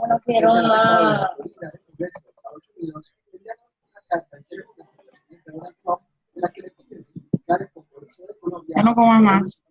No quiero más. Ya no comas más.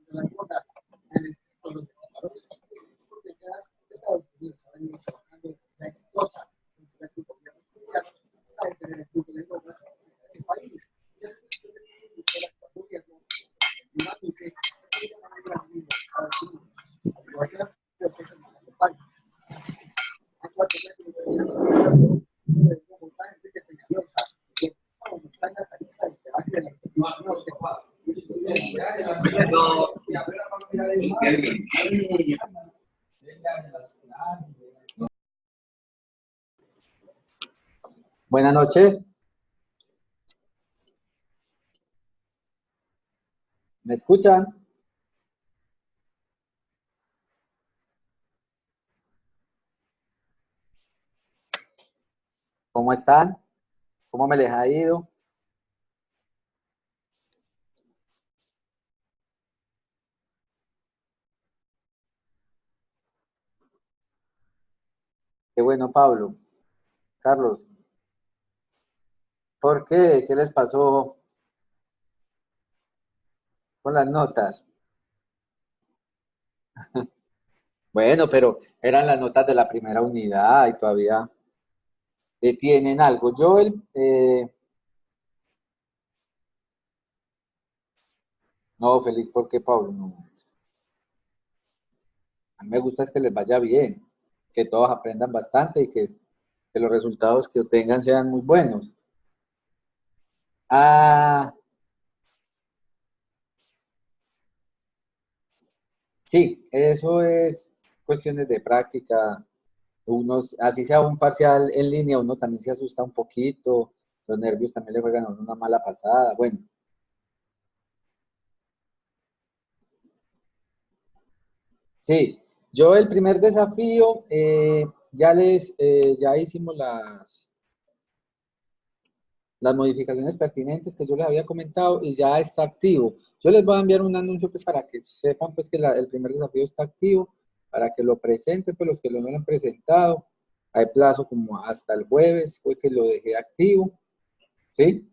Buenas noches. ¿Me escuchan? ¿Cómo están? ¿Cómo me les ha ido? Qué bueno, Pablo. Carlos, ¿por qué? ¿Qué les pasó con las notas? Bueno, pero eran las notas de la primera unidad y todavía tienen algo. No, feliz porque Pablo, no. A mí me gusta es que les vaya bien, que todos aprendan bastante y que los resultados que obtengan sean muy buenos. Ah, sí, eso es cuestiones de práctica. Unos, así sea un parcial en línea, uno también se asusta un poquito, los nervios también le juegan a uno una mala pasada. Bueno, sí, yo el primer desafío, ya hicimos las modificaciones pertinentes que yo les había comentado y ya está activo. Yo les voy a enviar un anuncio pues, para que sepan pues, que el primer desafío está activo, para que lo presenten, pues los que lo no han presentado. Hay plazo como hasta el jueves, fue que lo dejé activo, ¿sí?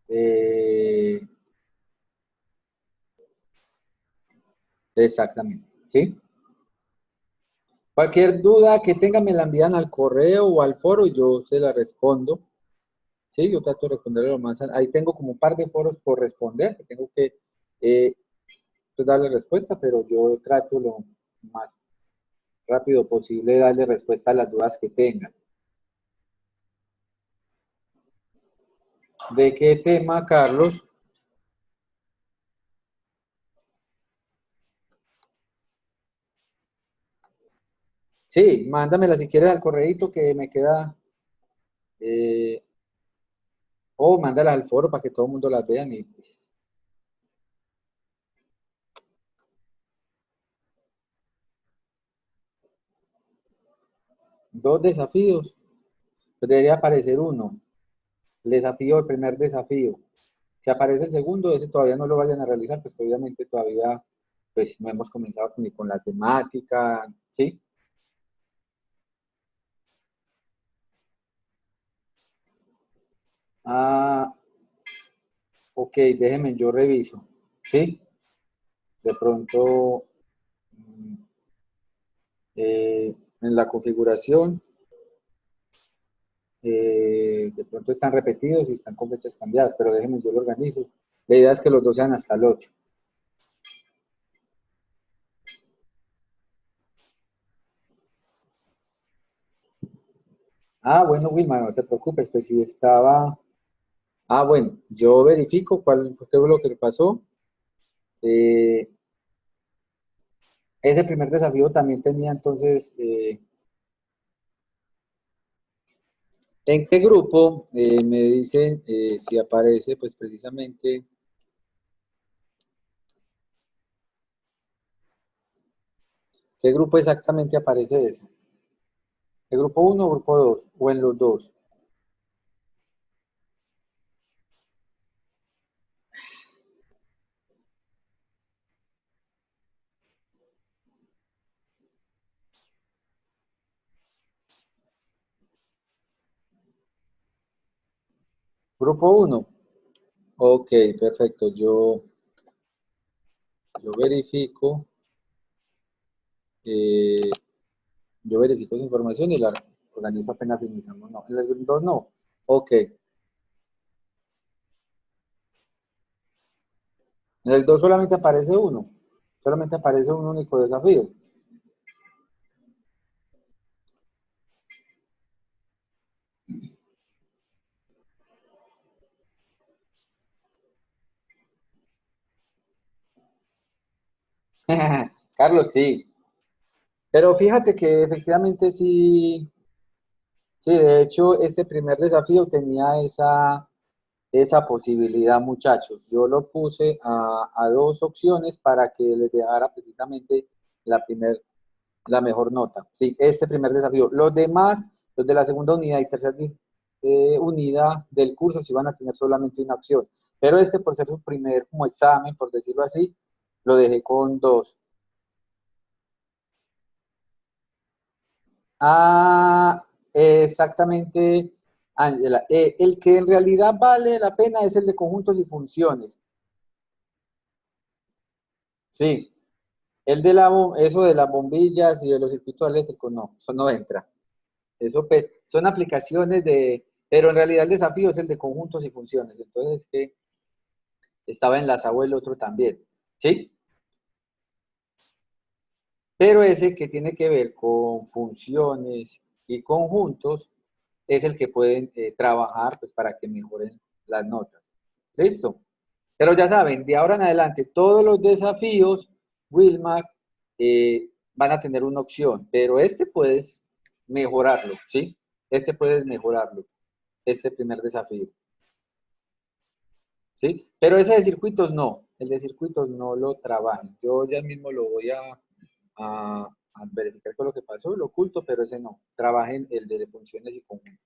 Eh, exactamente, ¿sí? Cualquier duda que tengan me la envían al correo o al foro y yo se la respondo. Sí, yo trato de responderle lo más. Ahí tengo como un par de foros por responder, que tengo que pues, darle respuesta, pero yo trato lo más rápido posible de darle respuesta a las dudas que tengan. ¿De qué tema, Carlos? Sí, mándamela si quieres al correíto que me queda, eh, o mándalas al foro para que todo el mundo las vean y pues, dos desafíos, pues debería aparecer uno. El primer desafío. Si aparece el segundo, ese todavía no lo vayan a realizar, pues obviamente todavía pues no hemos comenzado ni con la temática, ¿sí? Ah, ok, déjenme, yo reviso, ¿sí? De pronto, mm, en la configuración, de pronto están repetidos y están con fechas cambiadas, pero déjenme, yo lo organizo. La idea es que los dos sean hasta el 8. Ah, bueno, Wilma, no te preocupes, pues si estaba... Ah, bueno, yo verifico qué fue lo que le pasó. Eh, ese primer desafío también tenía entonces... ¿en qué grupo me dicen si aparece, pues precisamente... ¿Qué grupo exactamente aparece eso? ¿El grupo uno o grupo 2? ¿O en los dos? Grupo uno. Ok, perfecto. Yo verifico, eh, yo verifico esa información y la organizo apenas finalizamos. No, en el 2 no. Ok. En el 2 solamente aparece uno. Solamente aparece un único desafío. Carlos, sí. Pero fíjate que efectivamente sí, sí, de hecho, este primer desafío tenía esa posibilidad, muchachos. Yo lo puse a dos opciones para que les dejara precisamente la mejor nota. Sí, este primer desafío. Los demás, los de la segunda unidad y tercera unidad del curso, sí van a tener solamente una opción. Pero este, por ser su primer como examen, por decirlo así, lo dejé con dos. Ah, exactamente, Ángela. El que en realidad vale la pena es el de conjuntos y funciones. Sí, eso de las bombillas y de los circuitos eléctricos, no, eso no entra. Eso pues son aplicaciones pero en realidad el desafío es el de conjuntos y funciones. Entonces es que estaba enlazado el otro también, ¿sí? Pero ese que tiene que ver con funciones y conjuntos es el que pueden trabajar pues para que mejoren las notas. ¿Listo? Pero ya saben, de ahora en adelante, todos los desafíos, Wilmar, van a tener una opción, pero este puedes mejorarlo, ¿sí? Este puedes mejorarlo, este primer desafío, ¿sí? Pero ese de circuitos no, el de circuitos no lo trabajan. Yo ya mismo lo voy a verificar con lo que pasó, lo oculto, pero ese no. Trabajen el de funciones y conjuntos.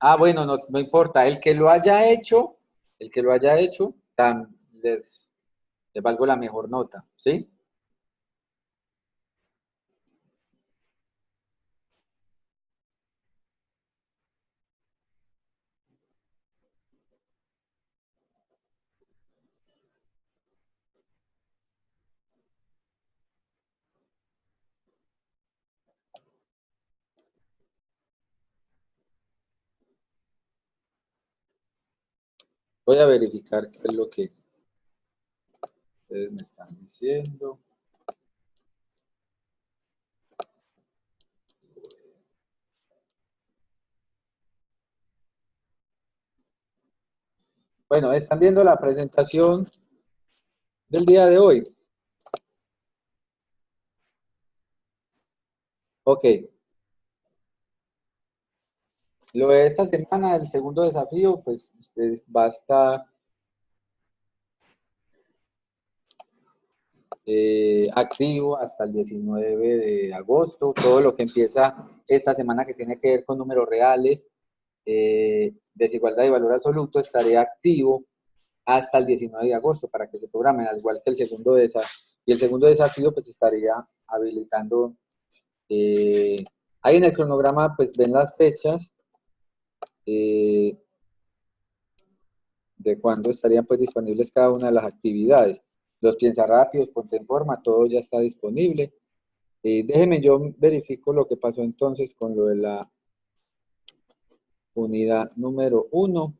Ah, bueno, no, no importa. El que lo haya hecho, les valgo la mejor nota, ¿sí? Voy a verificar qué es lo que ustedes me están diciendo. Bueno, están viendo la presentación del día de hoy. Ok. Lo de esta semana, el segundo desafío, pues va a estar activo hasta el 19 de agosto. Todo lo que empieza esta semana que tiene que ver con números reales, desigualdad y valor absoluto, estaré activo hasta el 19 de agosto para que se programen, al igual que el segundo desafío. Y el segundo desafío, pues estaría habilitando. Ahí en el cronograma, pues ven las fechas eh, de cuándo estarían pues disponibles cada una de las actividades. Los piensa rápidos, ponte en forma, todo ya está disponible. Déjeme, yo verifico lo que pasó entonces con lo de la unidad número 1.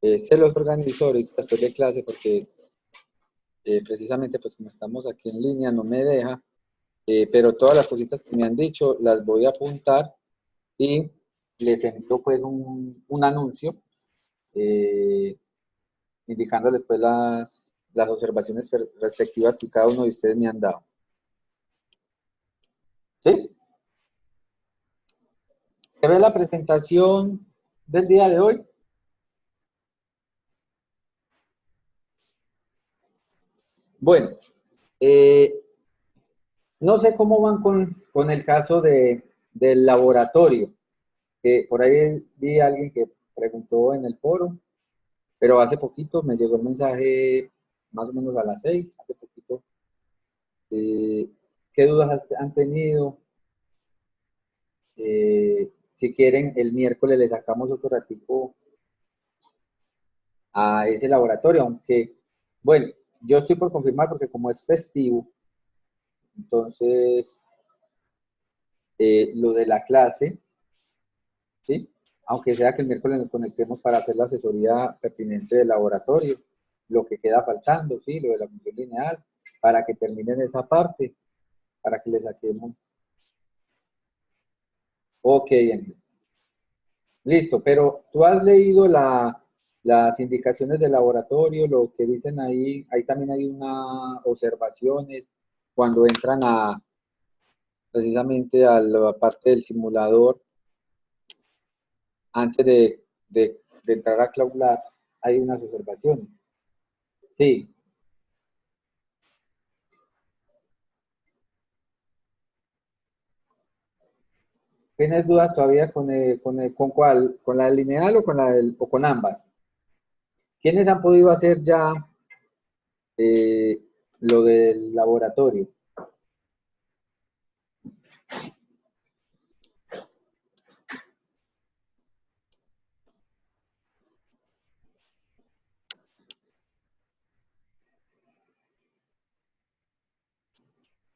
Se los organizo ahorita después de clase porque precisamente pues como estamos aquí en línea no me deja, pero todas las cositas que me han dicho las voy a apuntar y les envío pues un anuncio eh, indicándoles pues las observaciones respectivas que cada uno de ustedes me han dado. ¿Sí? ¿Se ve la presentación del día de hoy? Bueno, eh, no sé cómo van con el caso del laboratorio. Por ahí vi a alguien que preguntó en el foro, pero hace poquito me llegó el mensaje, más o menos a las 6, hace poquito. ¿Qué dudas han tenido? Si quieren, el miércoles le sacamos otro ratico a ese laboratorio, aunque, bueno, yo estoy por confirmar porque como es festivo, entonces lo de la clase, ¿sí? Aunque sea que el miércoles nos conectemos para hacer la asesoría pertinente del laboratorio, lo que queda faltando, ¿sí? Lo de la función lineal, para que terminen esa parte, para que le saquemos. Ok, Ángel. Listo, pero tú has leído las indicaciones del laboratorio, lo que dicen ahí también hay unas observaciones cuando entran precisamente a la parte del simulador, antes de entrar a clausular, hay unas observaciones. Sí, ¿tienes dudas todavía con cuál? ¿Con la lineal o o con ambas? ¿Quiénes han podido hacer ya eh, lo del laboratorio?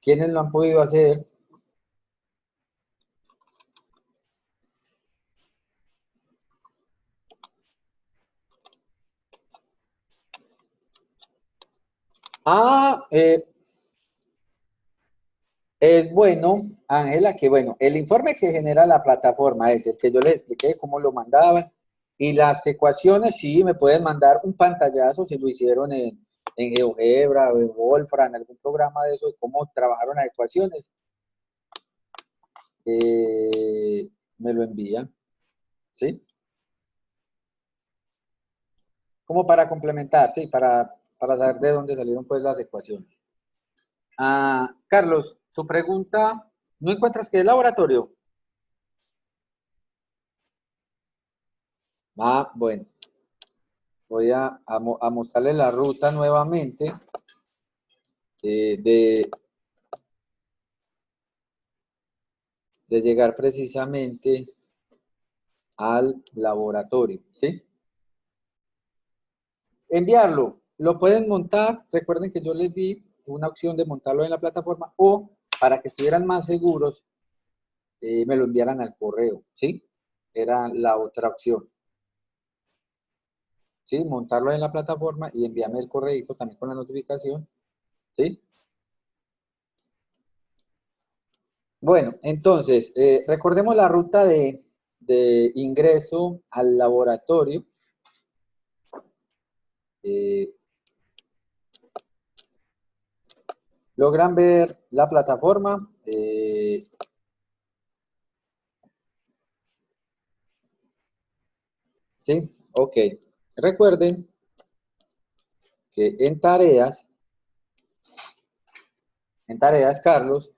¿Quiénes lo han podido hacer? Ah, es bueno, Ángela, que bueno, el informe que genera la plataforma es el que yo les expliqué cómo lo mandaban. Y las ecuaciones, sí, me pueden mandar un pantallazo si lo hicieron en GeoGebra o en Wolfram, en algún programa de esos, cómo trabajaron las ecuaciones. Me lo envían, ¿sí? Como para complementar, sí, para saber de dónde salieron pues las ecuaciones. Ah, Carlos, tu pregunta, ¿no encuentras que es laboratorio? Ah, bueno, voy a mostrarle la ruta nuevamente de llegar precisamente al laboratorio, ¿sí? Enviarlo, lo pueden montar, recuerden que yo les di una opción de montarlo en la plataforma o para que estuvieran más seguros, me lo enviaran al correo, ¿sí? Era la otra opción, ¿sí? Montarlo en la plataforma y enviarme el correo también con la notificación, ¿sí? Bueno, entonces, recordemos la ruta de ingreso al laboratorio. Eh, ¿Logran ver la plataforma? ¿Sí? Ok. Recuerden que en tareas, Carlos,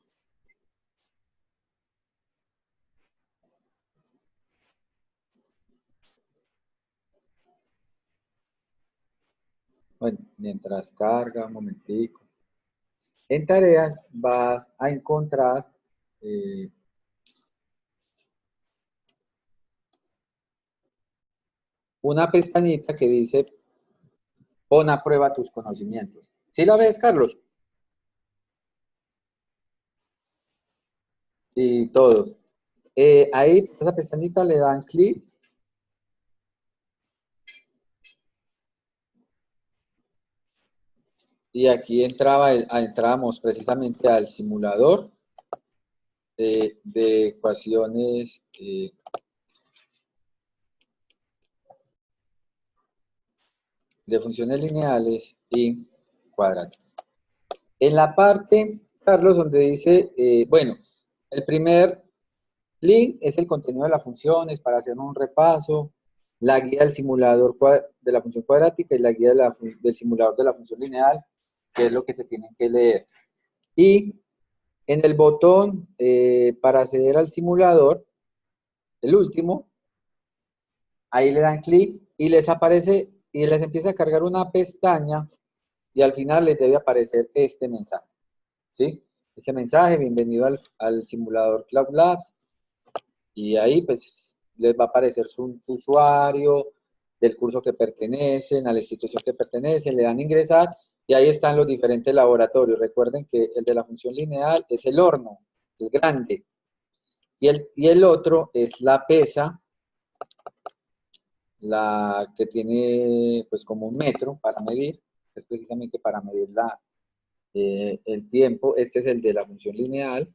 bueno, mientras carga, un momentico. En tareas vas a encontrar una pestañita que dice pon a prueba tus conocimientos. ¿Sí la ves, Carlos? y todos. Ahí, esa pestañita le dan clic. Y aquí entrábamos precisamente al simulador de ecuaciones de funciones lineales y cuadráticas. En la parte, Carlos, donde dice, bueno, el primer link es el contenido de las funciones para hacer un repaso, la guía del simulador de la función cuadrática y la guía del simulador de la función lineal, que es lo que se tienen que leer. Y en el botón para acceder al simulador, el último, ahí le dan clic y les aparece y les empieza a cargar una pestaña y al final les debe aparecer este mensaje, ¿sí? Ese mensaje, bienvenido al simulador Cloud Labs, y ahí pues les va a aparecer su usuario, del curso que pertenecen, a la institución que pertenecen, le dan ingresar y ahí están los diferentes laboratorios. Recuerden que el de la función lineal es el horno, el grande, y el otro es la pesa, la que tiene pues como un metro para medir, es precisamente para medir el tiempo. Este es el de la función lineal,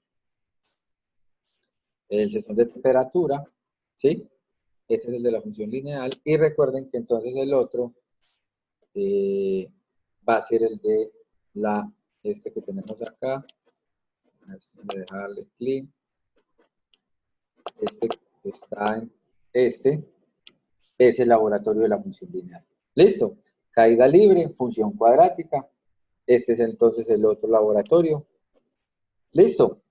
el sensor de temperatura, ¿sí? Este es el de la función lineal. Y recuerden que entonces el otro va a ser el de este que tenemos acá. A ver si me deja darle clic. Este que está en este es el laboratorio de la función lineal. ¿Listo? Caída libre, función cuadrática. Este es entonces el otro laboratorio. ¿Listo?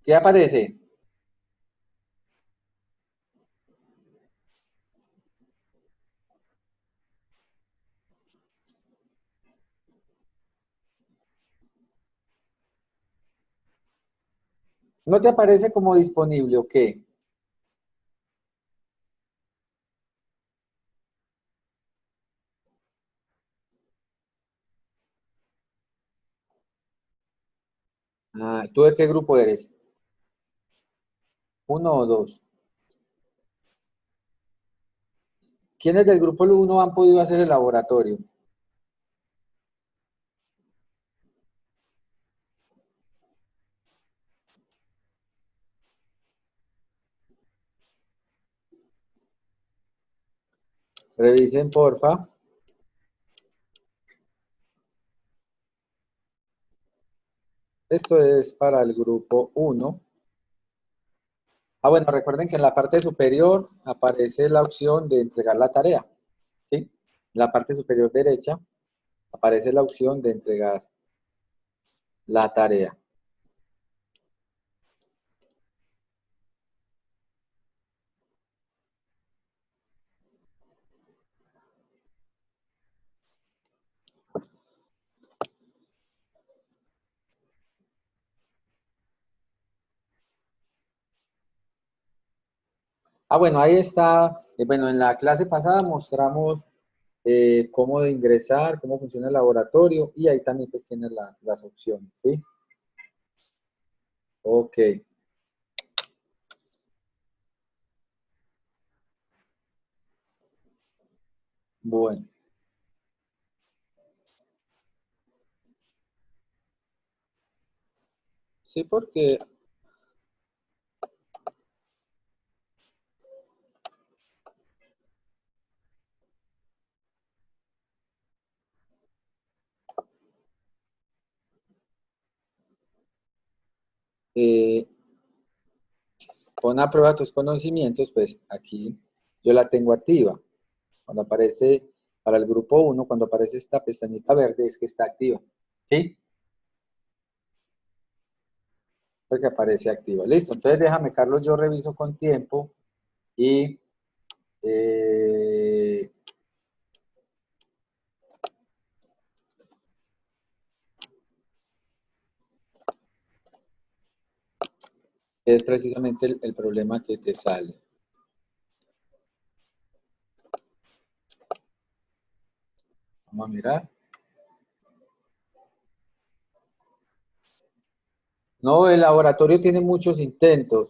¿Qué aparece? ¿No te aparece como disponible o qué? Ah, ¿tú de qué grupo eres? ¿Uno o dos? ¿Quiénes del grupo 1 han podido hacer el laboratorio? Revisen, porfa. Esto es para el grupo 1. Ah, bueno, recuerden que en la parte superior aparece la opción de entregar la tarea, ¿sí? En la parte superior derecha aparece la opción de entregar la tarea. Ah, bueno, ahí está. Bueno, en la clase pasada mostramos cómo de ingresar, cómo funciona el laboratorio y ahí también pues tienes las opciones, ¿sí? Ok, bueno. Sí, porque eh, pon a prueba tus conocimientos, pues aquí yo la tengo activa. Cuando aparece para el grupo 1, cuando aparece esta pestañita verde, es que está activa. ¿Sí? Porque aparece activa. Listo. Entonces déjame, Carlos, yo reviso con tiempo y eh, es precisamente el problema que te sale. Vamos a mirar. No, el laboratorio tiene muchos intentos.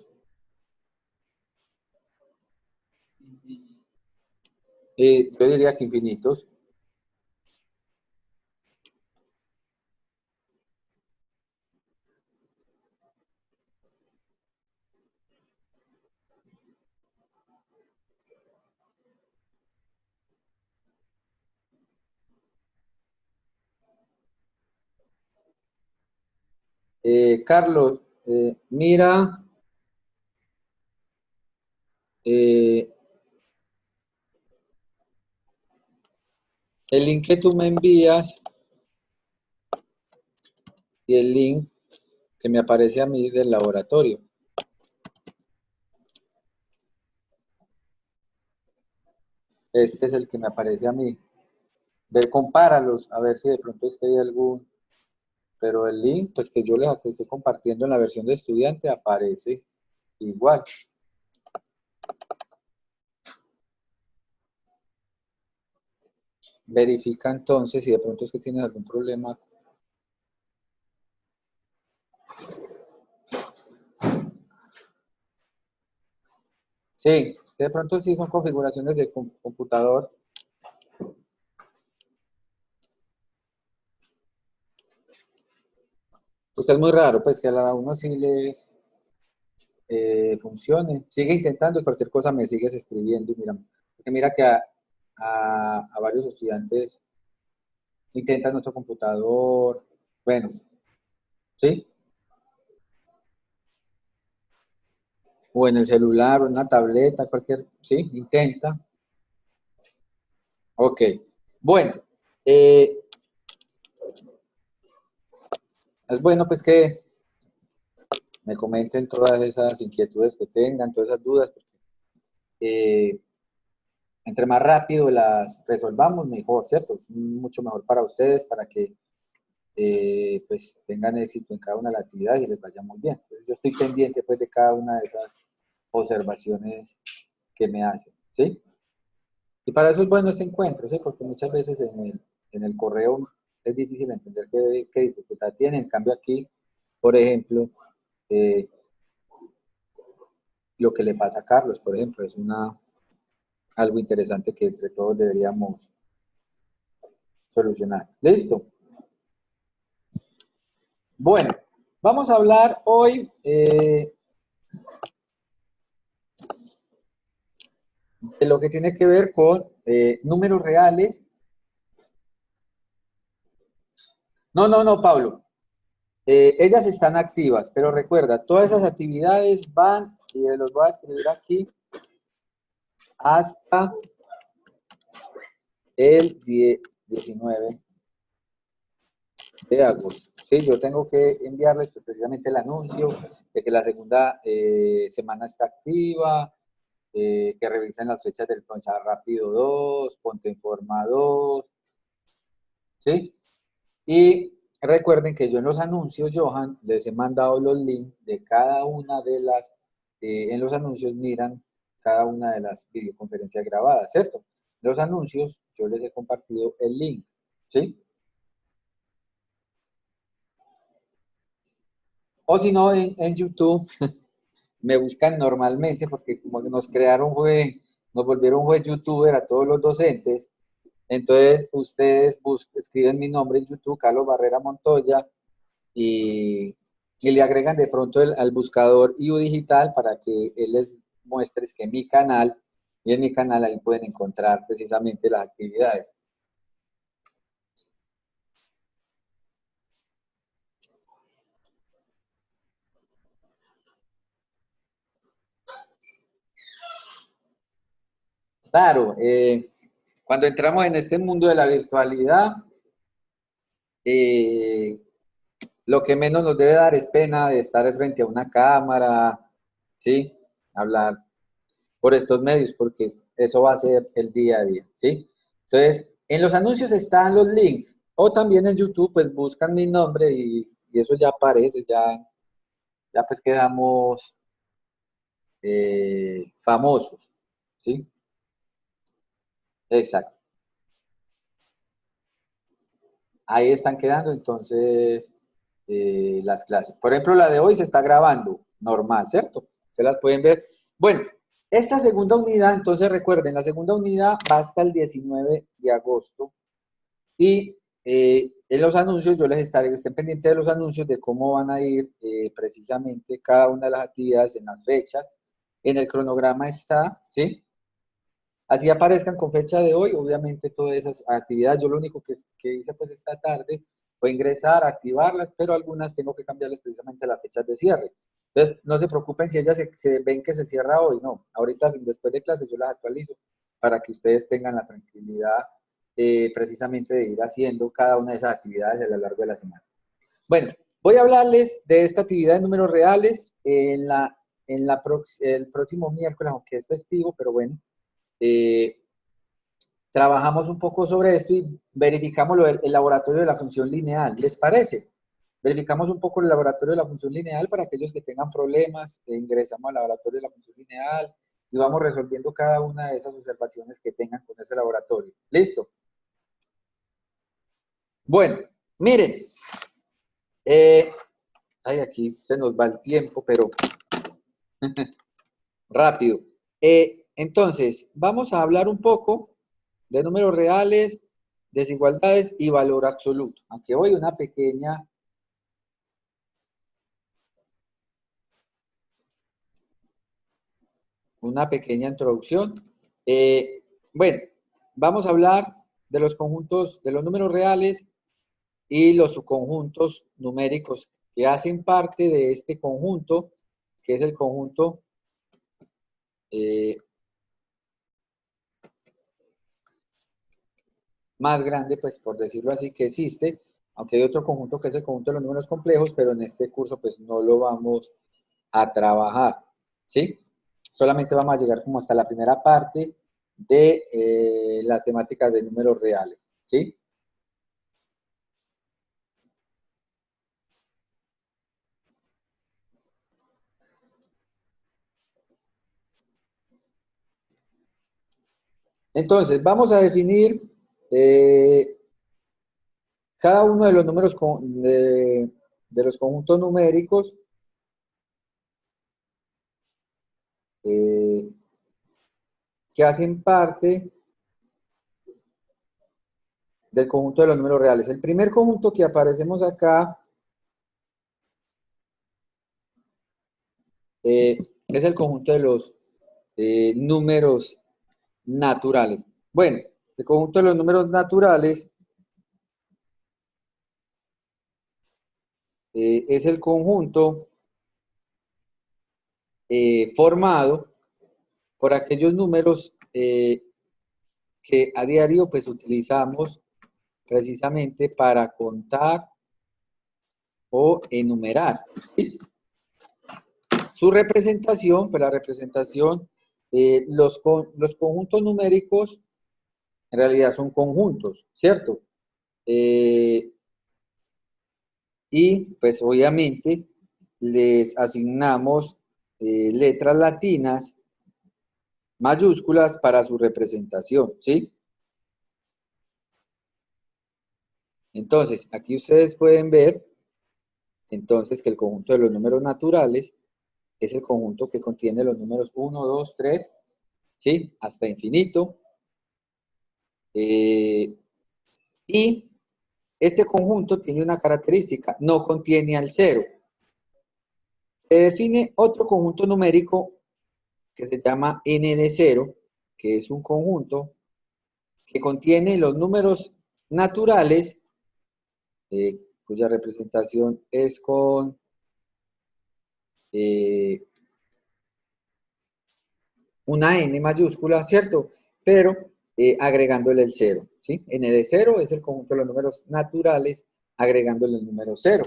Yo diría que infinitos. Carlos, mira eh, el link que tú me envías y el link que me aparece a mí del laboratorio. Este es el que me aparece a mí. Ve, compáralos, a ver si de pronto es que hay algún, pero el link, pues que yo les que estoy compartiendo en la versión de estudiante aparece igual. Verifica entonces si de pronto es que tienes algún problema. Sí, de pronto sí son configuraciones de computador. Porque es muy raro, pues que a uno sí les funcione. Sigue intentando y cualquier cosa me sigues escribiendo. Y mira, porque mira que a varios estudiantes intentan nuestro computador. Bueno, ¿sí? O en el celular o en una tableta, cualquier, sí, intenta. Ok. Bueno, eh, es bueno pues que me comenten todas esas inquietudes que tengan, todas esas dudas, porque entre más rápido las resolvamos, mejor, ¿cierto? Es mucho mejor para ustedes, para que pues tengan éxito en cada una de las actividades y les vaya muy bien. Entonces, yo estoy pendiente pues de cada una de esas observaciones que me hacen, ¿sí? Y para eso es bueno este encuentro, ¿sí? Porque muchas veces en el correo es difícil entender qué dificultad tiene. En cambio aquí, por ejemplo, eh, lo que le pasa a Carlos, por ejemplo, es algo interesante que entre todos deberíamos solucionar. ¿Listo? Bueno, vamos a hablar hoy de lo que tiene que ver con números reales. No, no, no, Pablo. Ellas están activas, pero recuerda, todas esas actividades van, y los voy a escribir aquí, hasta el 19 de agosto. Sí, yo tengo que enviarles pues, precisamente el anuncio de que la segunda semana está activa, que revisen las fechas del Pensar Rápido 2, Ponte en Forma 2, ¿sí? Y recuerden que yo en los anuncios, Johan, les he mandado los links de cada una de las, en los anuncios miran cada una de las videoconferencias grabadas, ¿cierto? En los anuncios yo les he compartido el link, ¿sí? O si no, en YouTube me buscan normalmente porque como que nos crearon nos volvieron juez youtuber a todos los docentes. Entonces ustedes escriben mi nombre en YouTube, Carlos Barrera Montoya, y le agregan de pronto al buscador IU Digital para que él les muestre que mi canal, y en mi canal ahí pueden encontrar precisamente las actividades. Claro, cuando entramos en este mundo de la virtualidad, eh, lo que menos nos debe dar es pena de estar frente a una cámara, ¿sí? Hablar por estos medios, porque eso va a ser el día a día, ¿sí? Entonces, en los anuncios están los links, o también en YouTube, pues buscan mi nombre y eso ya aparece, ya pues quedamos famosos, ¿sí? Exacto. Ahí están quedando, entonces, las clases. Por ejemplo, la de hoy se está grabando, normal, ¿cierto? Se las pueden ver. Bueno, esta segunda unidad, entonces recuerden, la segunda unidad va hasta el 19 de agosto y en los anuncios yo les estaré, estén pendientes de los anuncios de cómo van a ir precisamente cada una de las actividades en las fechas. En el cronograma está, ¿sí? Así aparezcan con fecha de hoy, obviamente todas esas actividades, yo lo único que hice pues esta tarde fue ingresar, activarlas, pero algunas tengo que cambiarles precisamente las fechas de cierre. Entonces, no se preocupen si ellas se ven que se cierra hoy, no. Ahorita, después de clase, yo las actualizo para que ustedes tengan la tranquilidad precisamente de ir haciendo cada una de esas actividades a lo largo de la semana. Bueno, voy a hablarles de esta actividad de números reales el próximo miércoles, aunque es festivo, pero bueno. Trabajamos un poco sobre esto y verificamos el laboratorio de la función lineal. ¿Les parece? Verificamos un poco el laboratorio de la función lineal para aquellos que tengan problemas, ingresamos al laboratorio de la función lineal y vamos resolviendo cada una de esas observaciones que tengan con ese laboratorio. ¿Listo? Bueno, miren. Aquí se nos va el tiempo, pero rápido. Entonces, vamos a hablar un poco de números reales, desigualdades y valor absoluto. Aquí voy una pequeña introducción. Bueno, vamos a hablar de los conjuntos, de los números reales y los subconjuntos numéricos que hacen parte de este conjunto, que es el conjunto más grande, pues por decirlo así, que existe, aunque hay otro conjunto que es el conjunto de los números complejos, pero en este curso pues no lo vamos a trabajar, ¿sí? Solamente vamos a llegar como hasta la primera parte de la temática de números reales, ¿sí? Entonces, vamos a definir cada uno de los números de los conjuntos numéricos que hacen parte del conjunto de los números reales. El primer conjunto que aparecemos acá es el conjunto de los números naturales. Bueno, el conjunto de los números naturales es el conjunto formado por aquellos números que a diario pues utilizamos precisamente para contar o enumerar. ¿Sí? Su representación, pues la representación, los conjuntos numéricos en realidad son conjuntos, ¿cierto? Y pues obviamente les asignamos letras latinas mayúsculas para su representación, ¿sí? Entonces, aquí ustedes pueden ver entonces que el conjunto de los números naturales es el conjunto que contiene los números 1, 2, 3, ¿sí? Hasta infinito. Y este conjunto tiene una característica, no contiene al cero. Se define otro conjunto numérico que se llama n de 0, que es un conjunto que contiene los números naturales, cuya representación es con una n mayúscula, ¿cierto? Pero agregándole el 0, ¿sí? N de 0 es el conjunto de los números naturales agregándole el número 0.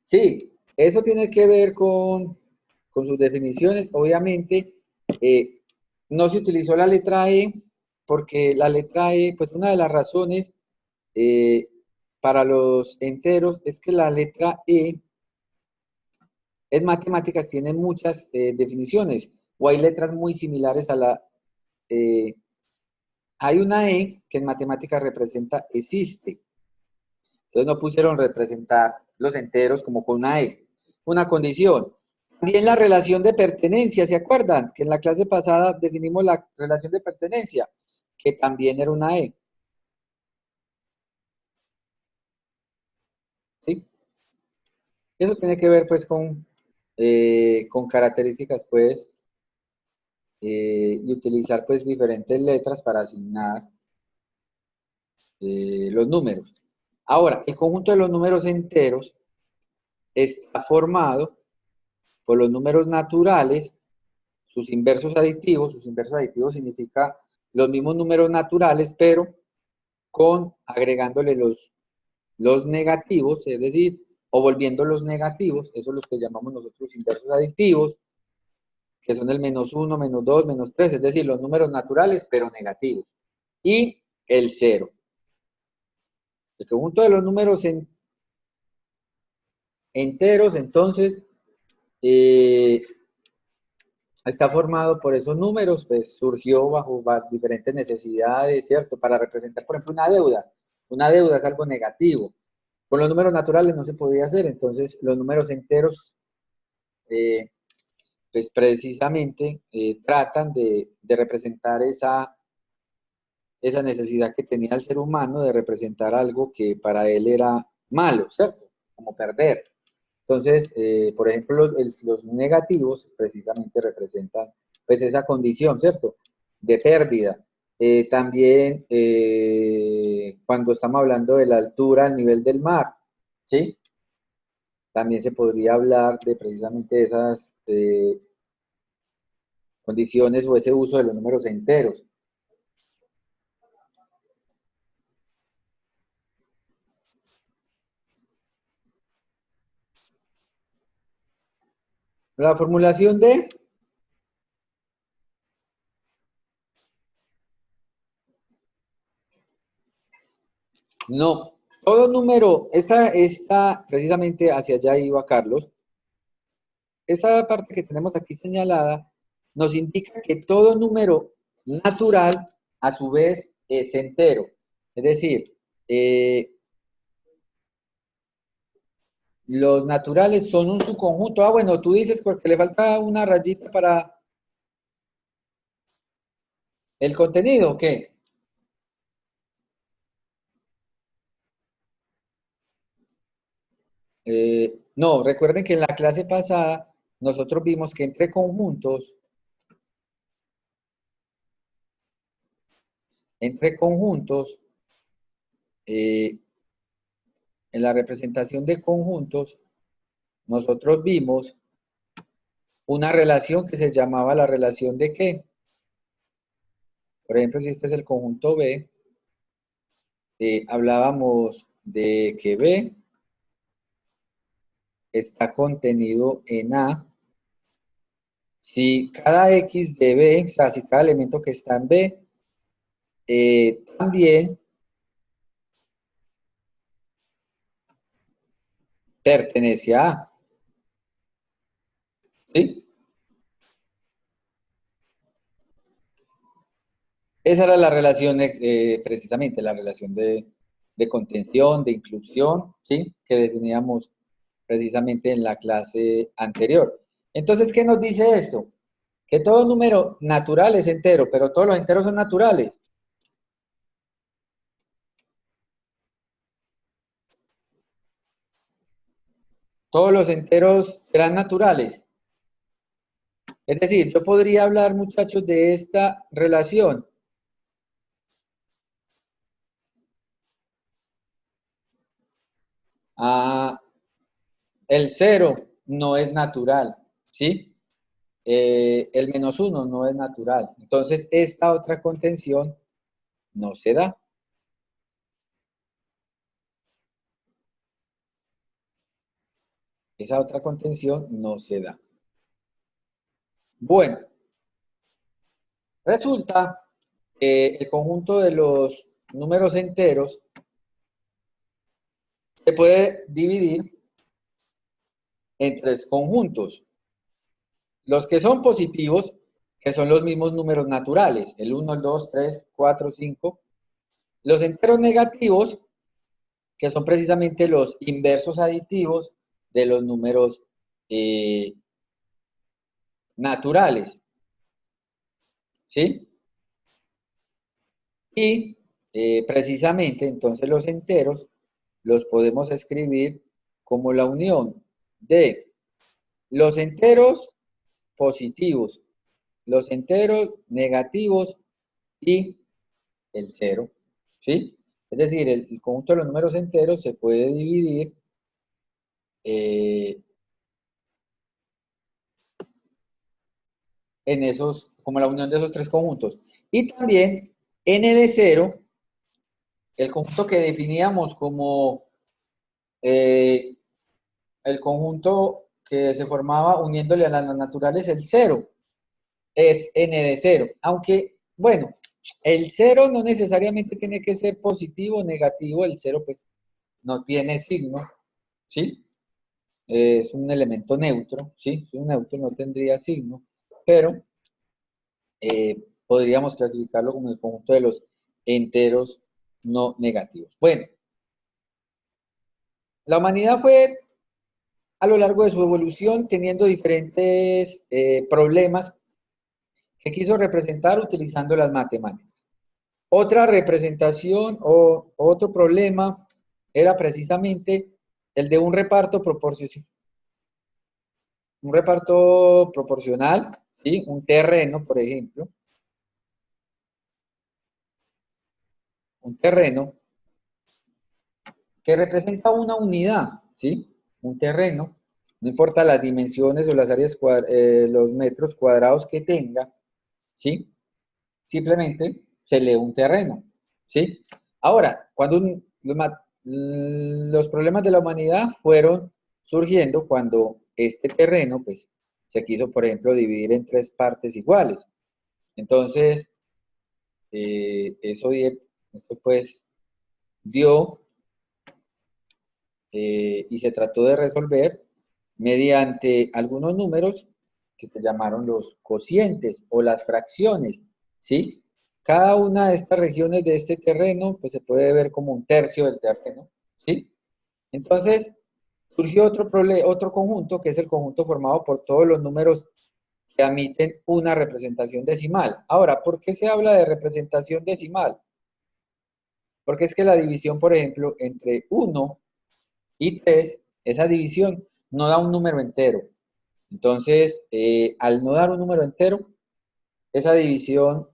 Sí, eso tiene que ver con sus definiciones. Obviamente, no se utilizó la letra E porque la letra E, pues una de las razones para los enteros es que la letra E en matemáticas tiene muchas definiciones o hay letras muy similares a la... hay una E que en matemáticas representa existe, Entonces no pusieron representar los enteros como con una E, una condición. También la relación de pertenencia, ¿se acuerdan? Que en la clase pasada definimos la relación de pertenencia, que también era una E. ¿Sí? Eso tiene que ver pues con características pues y utilizar pues diferentes letras para asignar los números. Ahora, el conjunto de los números enteros está formado por los números naturales, sus inversos aditivos significa los mismos números naturales, pero agregándole los negativos, es decir, o volviendo los negativos, eso es lo que llamamos nosotros inversos aditivos, que son el -1, -2, -3, es decir, los números naturales, pero negativos. Y el 0. El conjunto de los números enteros, entonces, está formado por esos números, pues surgió bajo diferentes necesidades, ¿cierto? Para representar, por ejemplo, una deuda. Una deuda es algo negativo. Con los números naturales no se podía hacer, entonces los números enteros, pues precisamente tratan de representar esa necesidad que tenía el ser humano de representar algo que para él era malo, ¿cierto? Como perder. Entonces, por ejemplo, los negativos precisamente representan pues esa condición, ¿cierto? De pérdida. También cuando estamos hablando de la altura al nivel del mar, ¿sí? También se podría hablar de precisamente esas condiciones o ese uso de los números enteros. La formulación de... No, todo número, esta precisamente hacia allá iba Carlos. Esta parte que tenemos aquí señalada nos indica que todo número natural a su vez es entero. Es decir, los naturales son un subconjunto. Ah, bueno, tú dices porque le falta una rayita para el contenido, ¿o qué? No, recuerden que en la clase pasada nosotros vimos que entre conjuntos, en la representación de conjuntos, nosotros vimos una relación que se llamaba la relación de ¿qué? Por ejemplo, si este es el conjunto B, hablábamos de que B está contenido en A. Si cada X de B, o sea, si cada elemento que está en B, también pertenece a A. ¿Sí? Esa era la relación, precisamente, la relación de contención, de inclusión, ¿sí? Que definíamos precisamente en la clase anterior. Entonces, ¿qué nos dice esto? Que todo número natural es entero, pero todos los enteros son naturales. Todos los enteros serán naturales. Es decir, yo podría hablar, muchachos, de esta relación. Ah, el 0 no es natural, ¿sí? El -1 no es natural. Entonces, esta otra contención no se da. Esa otra contención no se da. Bueno, resulta que el conjunto de los números enteros se puede dividir en tres conjuntos. Los que son positivos, que son los mismos números naturales, el 1, el 2, 3, 4, 5. Los enteros negativos, que son precisamente los inversos aditivos de los números naturales, ¿sí? Y precisamente entonces los enteros los podemos escribir como la unión de los enteros positivos, los enteros negativos y el cero, ¿sí? Es decir, el conjunto de los números enteros se puede dividir eh, en esos, como la unión de esos tres conjuntos. Y también n de 0, el conjunto que definíamos como el conjunto que se formaba uniéndole a las naturales el 0, es n de 0. Aunque, bueno, el 0 no necesariamente tiene que ser positivo o negativo, el 0 pues no tiene signo, ¿sí? Es un elemento neutro, ¿sí? Es un neutro, no tendría signo, pero podríamos clasificarlo como el conjunto de los enteros no negativos. Bueno, la humanidad fue a lo largo de su evolución teniendo diferentes problemas que quiso representar utilizando las matemáticas. Otra representación o otro problema era precisamente el de un reparto proporcional, ¿sí? Un terreno, por ejemplo, un terreno que representa una unidad, ¿sí? Un terreno, no importa las dimensiones o las áreas, los metros cuadrados que tenga, ¿sí? Simplemente se lee un terreno, ¿sí? Ahora, cuando los problemas de la humanidad fueron surgiendo cuando este terreno, pues, se quiso, por ejemplo, dividir en tres partes iguales. Entonces, eso pues dio y se trató de resolver mediante algunos números que se llamaron los cocientes o las fracciones, ¿sí? Cada una de estas regiones de este terreno, pues se puede ver como un tercio del terreno, ¿sí? Entonces, surgió otro conjunto, que es el conjunto formado por todos los números que admiten una representación decimal. Ahora, ¿por qué se habla de representación decimal? Porque es que la división, por ejemplo, entre 1 y 3, esa división no da un número entero. Entonces, al no dar un número entero, esa división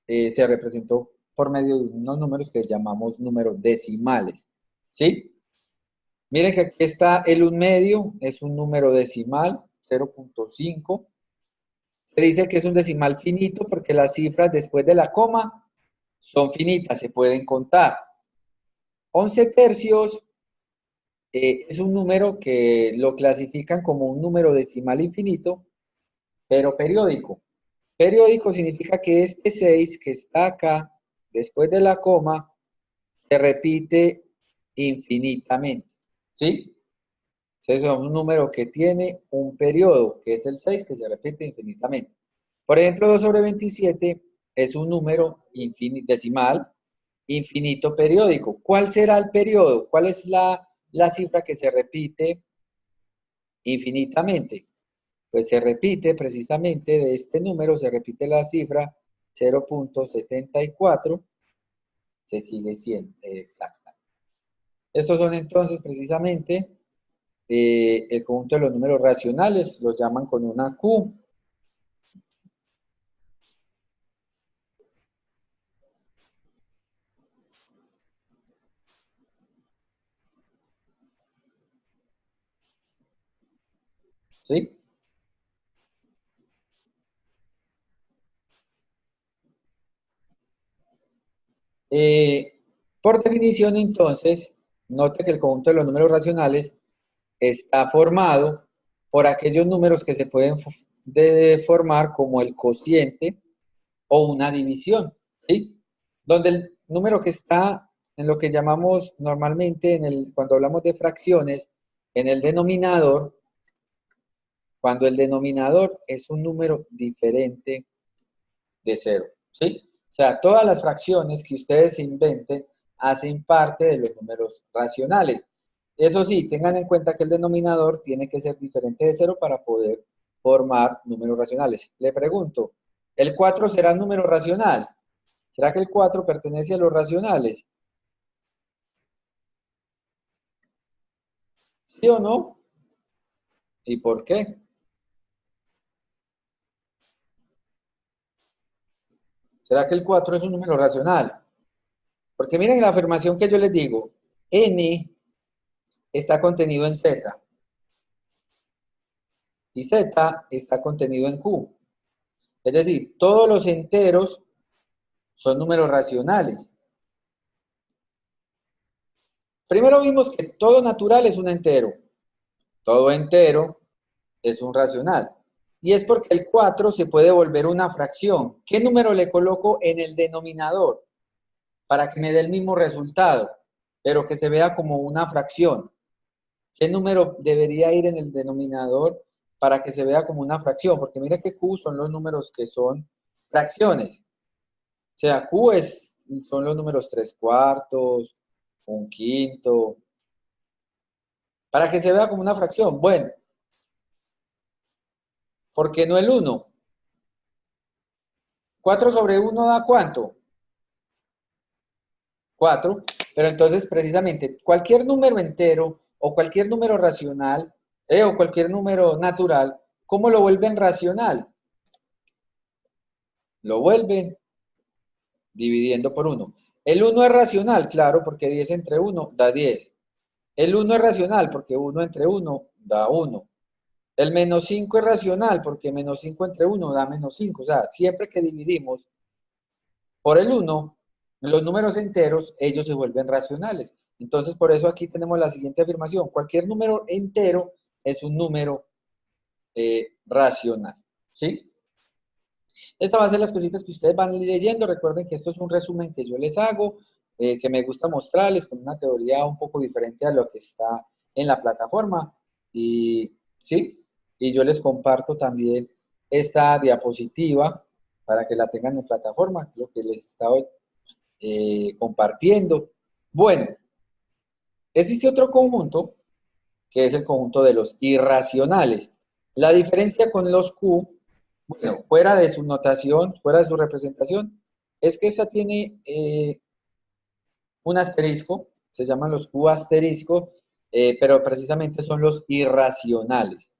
se representó por medio de unos números que llamamos números decimales. ¿Sí? Miren que aquí está el 1 medio, es un número decimal, 0.5. Se dice que es un decimal finito porque las cifras después de la coma son finitas, se pueden contar. 11 tercios es un número que lo clasifican como un número decimal infinito, pero periódico. Periódico significa que este 6 que está acá, después de la coma, se repite infinitamente. ¿Sí? Entonces es un número que tiene un periodo, que es el 6, que se repite infinitamente. Por ejemplo, 2 sobre 27 es un número decimal infinito periódico. ¿Cuál será el periodo? ¿Cuál es la cifra que se repite infinitamente? Pues se repite precisamente de este número, se repite la cifra 0.74, se sigue siendo exacta. Estos son entonces precisamente el conjunto de los números racionales, los llaman con una Q. ¿Sí? Por definición, entonces, note que el conjunto de los números racionales está formado por aquellos números que se pueden formar como el cociente o una división, ¿sí? Donde el número que está en lo que llamamos normalmente, cuando hablamos de fracciones, en el denominador, cuando el denominador es un número diferente de cero, ¿sí? O sea, todas las fracciones que ustedes inventen hacen parte de los números racionales. Eso sí, tengan en cuenta que el denominador tiene que ser diferente de 0 para poder formar números racionales. Le pregunto, ¿el 4 será un número racional? ¿Será que el 4 pertenece a los racionales? ¿Sí o no? ¿Y por qué? ¿Será que el 4 es un número racional? Porque miren la afirmación que yo les digo, n está contenido en z y z está contenido en q. Es decir, todos los enteros son números racionales. Primero vimos que todo natural es un entero. Todo entero es un racional. Y es porque el 4 se puede volver una fracción. ¿Qué número le coloco en el denominador? Para que me dé el mismo resultado, pero que se vea como una fracción. ¿Qué número debería ir en el denominador para que se vea como una fracción? Porque mira que Q son los números que son fracciones. O sea, son los números 3/4, 1/5. Para que se vea como una fracción. Bueno, ¿por qué no el 1? 4 sobre 1 da ¿cuánto? 4. Pero entonces, precisamente, cualquier número entero o cualquier número racional o cualquier número natural, ¿cómo lo vuelven racional? Lo vuelven dividiendo por 1. El 1 es racional, claro, porque 10 entre 1 da 10. El 1 es racional porque 1 entre 1 da 1. El menos 5 es racional porque menos 5 entre 1 da menos 5. O sea, siempre que dividimos por el 1, los números enteros, ellos se vuelven racionales. Entonces, por eso aquí tenemos la siguiente afirmación. Cualquier número entero es un número racional. ¿Sí? Esta va a ser las cositas que ustedes van leyendo. Recuerden que esto es un resumen que yo les hago, que me gusta mostrarles con una teoría un poco diferente a lo que está en la plataforma. Y sí, y yo les comparto también esta diapositiva para que la tengan en plataforma, lo que les estaba compartiendo. Bueno, existe otro conjunto que es el conjunto de los irracionales. La diferencia con los Q, bueno, fuera de su notación, fuera de su representación, es que esta tiene un asterisco, se llaman los Q asterisco, pero precisamente son los irracionales.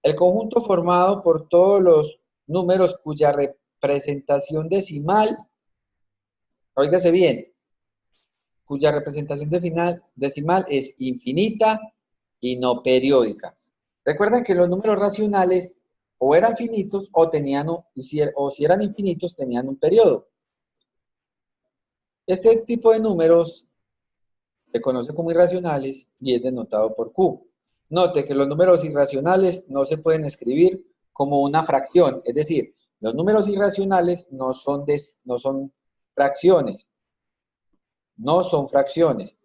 El conjunto formado por todos los números cuya representación decimal, óigase bien, cuya representación decimal es infinita y no periódica. Recuerden que los números racionales o eran finitos o tenían, o si eran infinitos, tenían un periodo. Este tipo de números se conoce como irracionales y es denotado por Q. Note que los números irracionales no se pueden escribir como una fracción, es decir, los números irracionales no son fracciones, no son fracciones.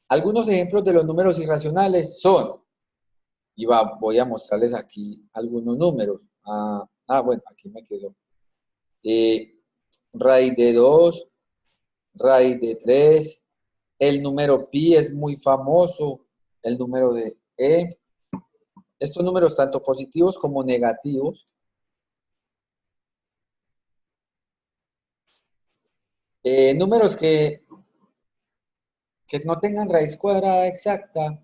Algunos ejemplos de los números irracionales son, y voy a mostrarles aquí algunos números. Bueno, aquí me quedó. Raíz de 2, raíz de 3, el número pi es muy famoso, el número de e. Estos números tanto positivos como negativos. Números que no tengan raíz cuadrada exacta,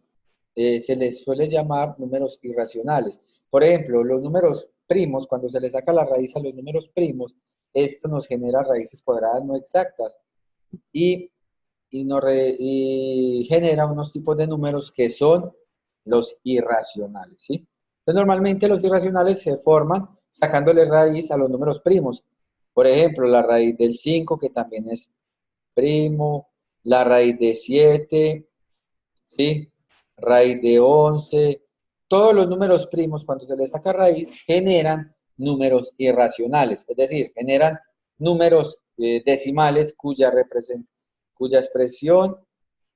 se les suele llamar números irracionales. Por ejemplo, los números primos, cuando se le saca la raíz a los números primos, esto nos genera raíces cuadradas no exactas y genera unos tipos de números que son los irracionales, ¿sí? Entonces, normalmente los irracionales se forman sacándole raíz a los números primos. Por ejemplo, la raíz del 5, que también es primo, la raíz de 7, ¿sí? Raíz de 11. Todos los números primos, cuando se les saca raíz, generan números irracionales, es decir, generan números decimales cuya expresión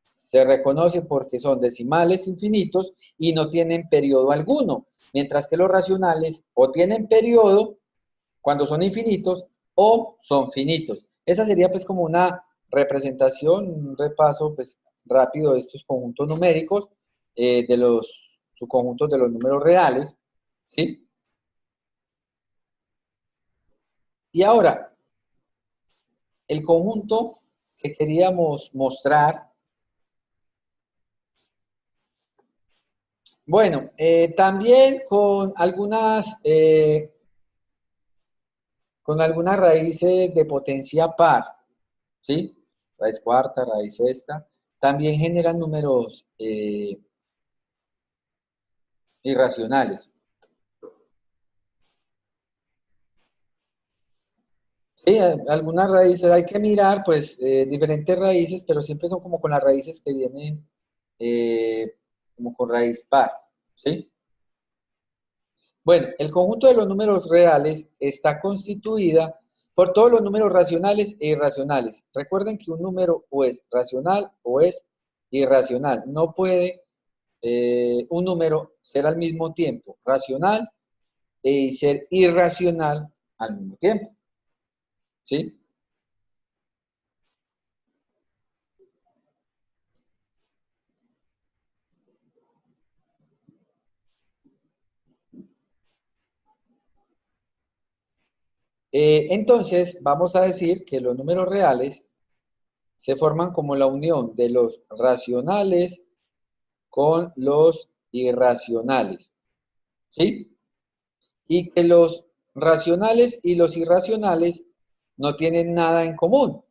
se reconoce porque son decimales infinitos y no tienen periodo alguno, mientras que los racionales o tienen periodo cuando son infinitos o son finitos. Esa sería pues como una representación, un repaso pues, rápido de estos conjuntos numéricos, de los subconjuntos de los números reales, ¿sí? Y ahora, el conjunto que queríamos mostrar, bueno, también con algunas raíces de potencia par, ¿sí? Raíz cuarta, raíz sexta, también generan números irracionales. Sí, algunas raíces, hay que mirar, pues, diferentes raíces, pero siempre son como con las raíces que vienen como con raíz par, ¿sí? Bueno, el conjunto de los números reales está constituida por todos los números racionales e irracionales. Recuerden que un número o es racional o es irracional. No puede un número ser al mismo tiempo racional y ser irracional al mismo tiempo, ¿sí? Entonces, vamos a decir que los números reales se forman como la unión de los racionales con los irracionales, ¿sí? Y que los racionales y los irracionales no tienen nada en común,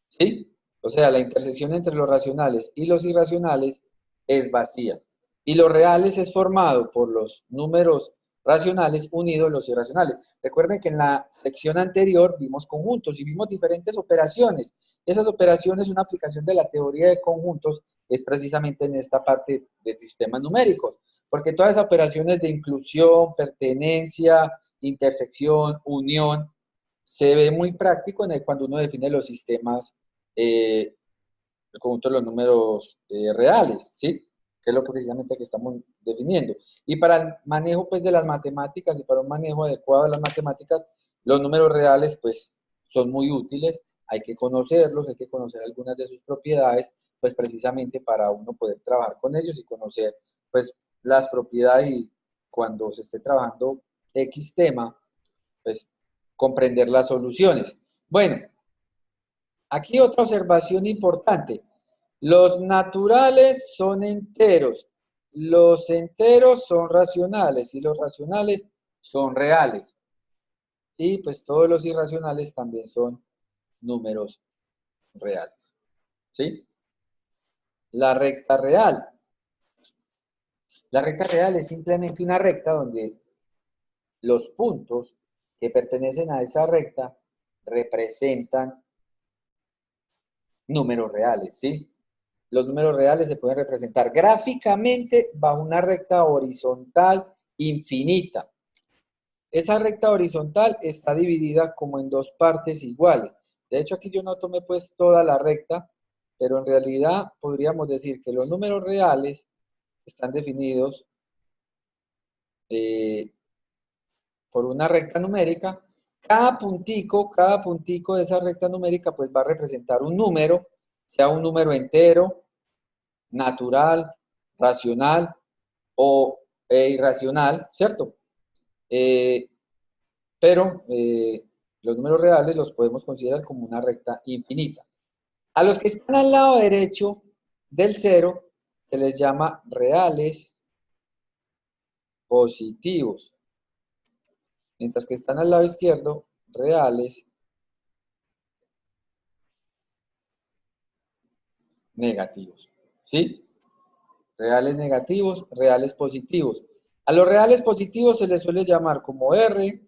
¿sí? O sea, la intersección entre los racionales y los irracionales es vacía. Y los reales es formado por los números racionales unidos a los irracionales. Recuerden que en la sección anterior vimos conjuntos y vimos diferentes operaciones. Esas operaciones, una aplicación de la teoría de conjuntos, es precisamente en esta parte de sistemas numéricos. Porque todas esas operaciones de inclusión, pertenencia, intersección, unión, se ve muy práctico cuando uno define los sistemas, el conjunto de los números reales, ¿sí? Que es lo que precisamente que estamos definiendo. Y para el manejo pues, de las matemáticas y para un manejo adecuado de las matemáticas, los números reales pues son muy útiles, hay que conocerlos, hay que conocer algunas de sus propiedades, pues precisamente para uno poder trabajar con ellos y conocer pues las propiedades y cuando se esté trabajando X tema, pues comprender las soluciones. Bueno, aquí otra observación importante. Los naturales son enteros, los enteros son racionales y los racionales son reales. Y pues todos los irracionales también son números reales. ¿Sí? La recta real. La recta real es simplemente una recta donde los puntos que pertenecen a esa recta representan números reales, ¿sí? Los números reales se pueden representar gráficamente bajo una recta horizontal infinita. Esa recta horizontal está dividida como en dos partes iguales. De hecho, aquí yo no tomé pues toda la recta, pero en realidad podríamos decir que los números reales están definidos eh, por una recta numérica. Cada puntico de esa recta numérica pues va a representar un número, sea un número entero, natural, racional o irracional, ¿cierto? Eh, pero los números reales los podemos considerar como una recta infinita. A los que están al lado derecho del cero se les llama reales positivos, mientras que están al lado izquierdo reales negativos, ¿sí? Reales negativos, reales positivos. A los reales positivos se les suele llamar como R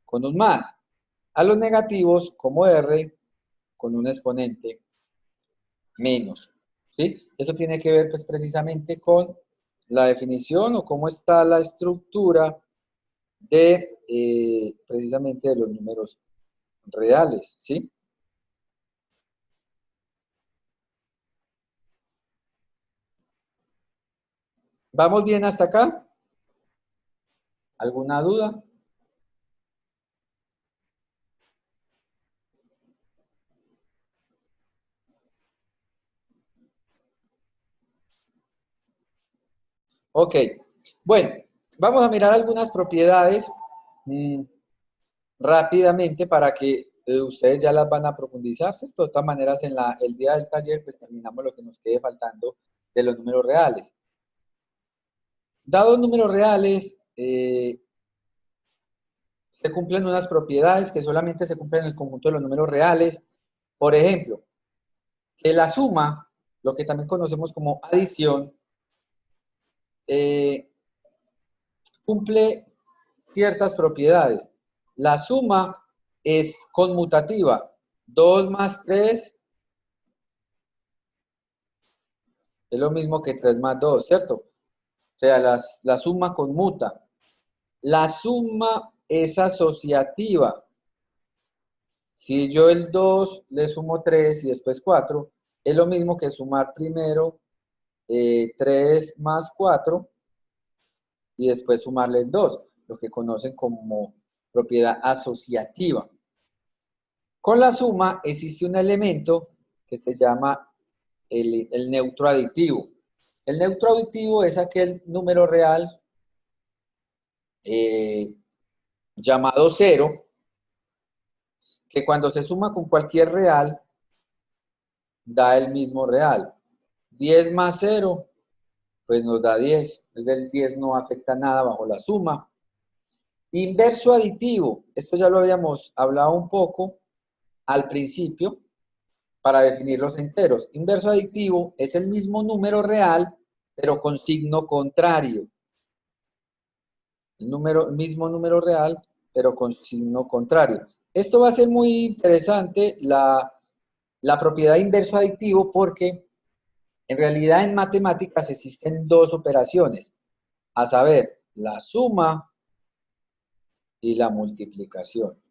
con un más. A los negativos como R con un exponente menos, ¿sí? Eso tiene que ver pues precisamente con la definición o cómo está la estructura de precisamente de los números reales, ¿sí? ¿Vamos bien hasta acá? ¿Alguna duda? Ok, bueno, vamos a mirar algunas propiedades rápidamente para que ustedes ya las van a profundizar, ¿cierto? De todas maneras, en el día del taller, pues terminamos lo que nos quede faltando de los números reales. Dados números reales, se cumplen unas propiedades que solamente se cumplen en el conjunto de los números reales. Por ejemplo, que la suma, lo que también conocemos como adición, cumple ciertas propiedades. La suma es conmutativa. 2 más 3 es lo mismo que 3 más 2, ¿cierto? O sea, la suma conmuta. La suma es asociativa. Si yo el 2 le sumo 3 y después 4, es lo mismo que sumar primero 3 más 4 y después sumarle el 2, lo que conocen como propiedad asociativa. Con la suma existe un elemento que se llama el neutro aditivo. El neutro aditivo es aquel número real llamado 0, que cuando se suma con cualquier real, da el mismo real. 10 más 0, pues nos da 10. El 10 no afecta nada bajo la suma. Inverso aditivo, esto ya lo habíamos hablado un poco al principio para definir los enteros. Inverso aditivo es el mismo número real, pero con signo contrario. El mismo número real, pero con signo contrario. Esto va a ser muy interesante, la propiedad de inverso aditivo, porque en realidad en matemáticas existen dos operaciones, a saber, la suma y la multiplicación.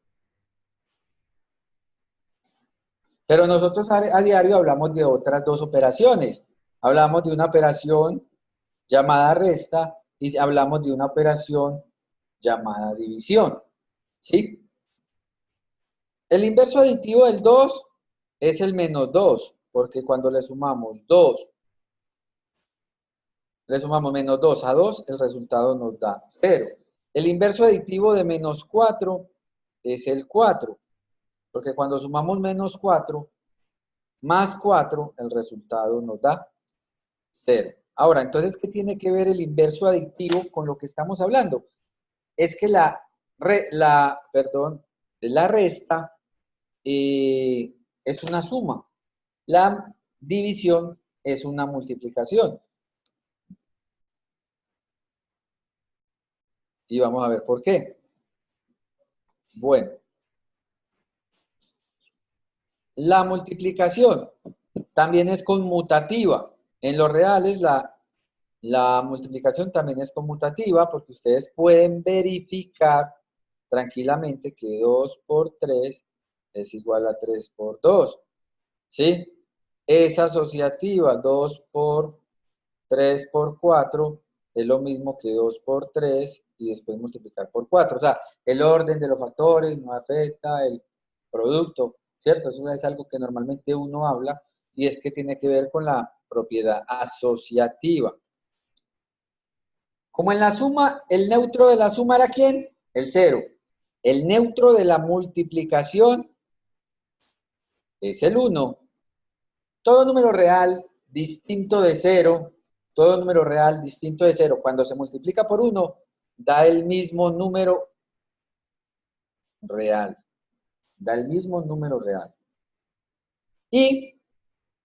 Pero nosotros a diario hablamos de otras dos operaciones. Hablamos de una operación llamada resta y hablamos de una operación llamada división. ¿Sí? El inverso aditivo del 2 es el menos 2, porque cuando le sumamos menos 2 a 2, el resultado nos da 0. El inverso aditivo de menos 4 es el 4, porque cuando sumamos menos 4 más 4, el resultado nos da 0. Ahora, entonces, ¿qué tiene que ver el inverso aditivo con lo que estamos hablando? Es que la resta es una suma. La división es una multiplicación. Y vamos a ver por qué. Bueno, la multiplicación también es conmutativa. En los reales la multiplicación también es conmutativa porque ustedes pueden verificar tranquilamente que 2 por 3 es igual a 3 por 2. ¿Sí? Es asociativa. 2 por 3 por 4 es lo mismo que 2 por 3 y después multiplicar por 4. O sea, el orden de los factores no afecta el producto, ¿cierto? Eso es algo que normalmente uno habla y es que tiene que ver con la propiedad asociativa. Como en la suma, el neutro de la suma era ¿quién? El 0. El neutro de la multiplicación es el 1. Todo número real distinto de 0, todo número real distinto de 0, cuando se multiplica por 1, da el mismo número real. Da el mismo número real. Y